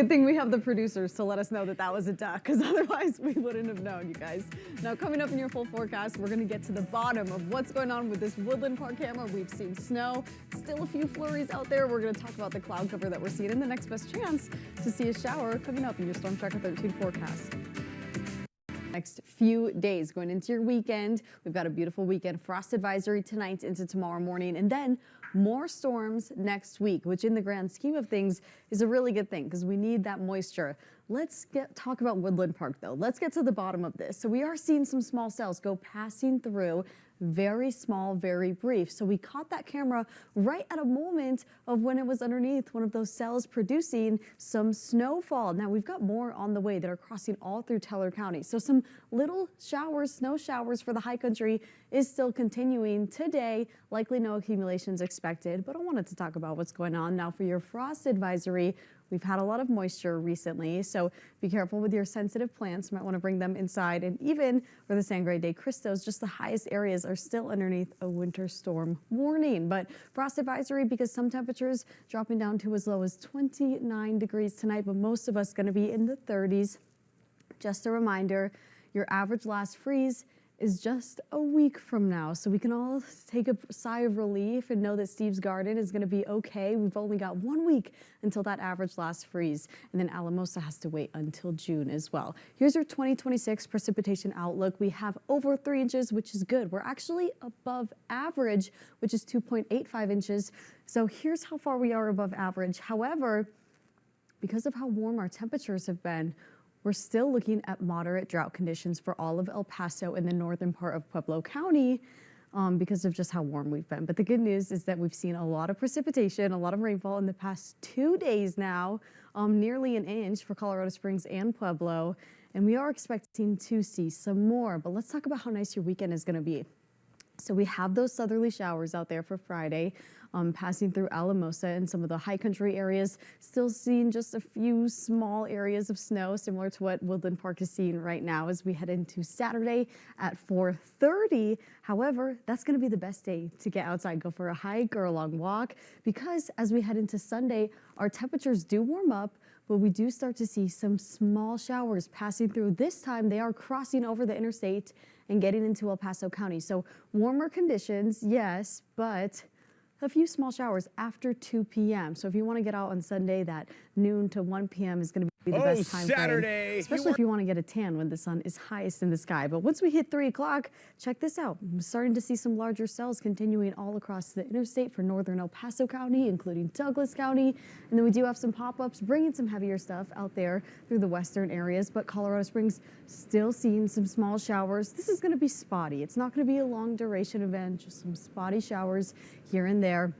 Good thing we have the producers to let us know that that was a duck, because otherwise we wouldn't have known, you guys. Now, coming up in your full forecast, we're going to get to the bottom of what's going on with this Woodland Park camera. We've seen snow, still a few flurries out there. We're going to talk about the cloud cover that we're seeing and the next best chance to see a shower coming up in your Storm Tracker 13 forecast. Next few days going into your weekend, we've got a beautiful weekend. Frost advisory tonight into tomorrow morning, and then more storms next week, which in the grand scheme of things is a really good thing because we need that moisture. Let's talk about Woodland Park though. Let's get to the bottom of this. So we are seeing some small cells go passing through, very small, very brief. So we caught that camera right at a moment of when it was underneath one of those cells producing some snowfall. Now we've got more on the way that are crossing all through Teller County. So some little showers, snow showers for the high country is still continuing today. Likely no accumulations expected, but I wanted to talk about what's going on now for your frost advisory. We've had a lot of moisture recently, so be careful with your sensitive plants. You might want to bring them inside. And even for the Sangre de Cristos, just the highest areas are still underneath a winter storm warning. But frost advisory because some temperatures dropping down to as low as 29 degrees tonight, but most of us going to be in the 30s. Just a reminder, your average last freeze is just a week from now. So we can all take a sigh of relief and know that Steve's Garden is going to be okay. We've only got 1 week until that average last freeze. And then Alamosa has to wait until June as well. Here's your 2026 precipitation outlook. We have over 3 inches, which is good. We're actually above average, which is 2.85 inches. So here's how far we are above average. However, because of how warm our temperatures have been, we're still looking at moderate drought conditions for all of El Paso and the northern part of Pueblo County because of just how warm we've been. But the good news is that we've seen a lot of precipitation, a lot of rainfall in the past 2 days now, nearly an inch for Colorado Springs and Pueblo. And we are expecting to see some more. But let's talk about how nice your weekend is going to be. So we have those southerly showers out there for Friday, passing through Alamosa and some of the high country areas, still seeing just a few small areas of snow, similar to what Woodland Park is seeing right now as we head into Saturday at 4:30. However, that's going to be the best day to get outside, go for a hike or a long walk, because as we head into Sunday, our temperatures do warm up, but we do start to see some small showers passing through. This time they are crossing over the interstate and getting into El Paso County. So warmer conditions, yes, but a few small showers after 2 p.m. So if you want to get out on Sunday, that noon to 1 p.m. is going to be the best time Saturday. frame, especially if you want to get a tan when the sun is highest in the sky. But once we hit 3 o'clock, check this out. I'm starting to see some larger cells continuing all across the interstate for northern El Paso County, including Douglas County. And then we do have some pop-ups bringing some heavier stuff out there through the western areas. But Colorado Springs still seeing some small showers. This is going to be spotty. It's not going to be a long duration event, just some spotty showers here and there,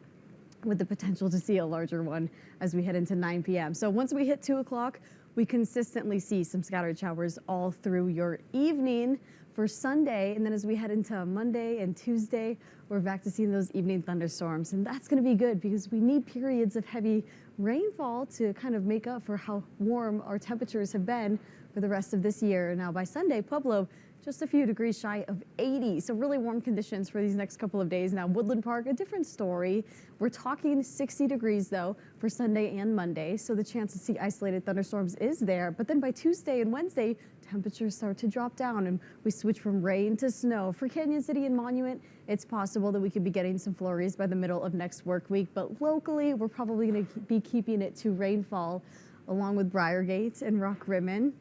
with the potential to see a larger one as we head into 9 p.m. So once we hit 2 o'clock, we consistently see some scattered showers all through your evening for Sunday. And then as we head into Monday and Tuesday, we're back to seeing those evening thunderstorms. And that's going to be good because we need periods of heavy rainfall to kind of make up for how warm our temperatures have been for the rest of this year. Now by Sunday, Pueblo, just a few degrees shy of 80. So really warm conditions for these next couple of days. Now Woodland Park, a different story. We're talking 60 degrees though for Sunday and Monday. So the chance to see isolated thunderstorms is there. But then by Tuesday and Wednesday, temperatures start to drop down and we switch from rain to snow. For Canyon City and Monument, it's possible that we could be getting some flurries by the middle of next work week. But locally, we're probably going to be keeping it to rainfall along with Briargate and Rock Rimmon.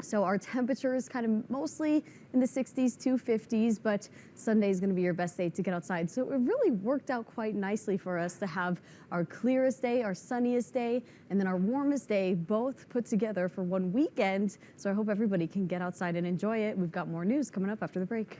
So our temperature is kind of mostly in the 60s to 50s, but Sunday is going to be your best day to get outside. So it really worked out quite nicely for us to have our clearest day, our sunniest day, and then our warmest day both put together for one weekend. So I hope everybody can get outside and enjoy it. We've got more news coming up after the break.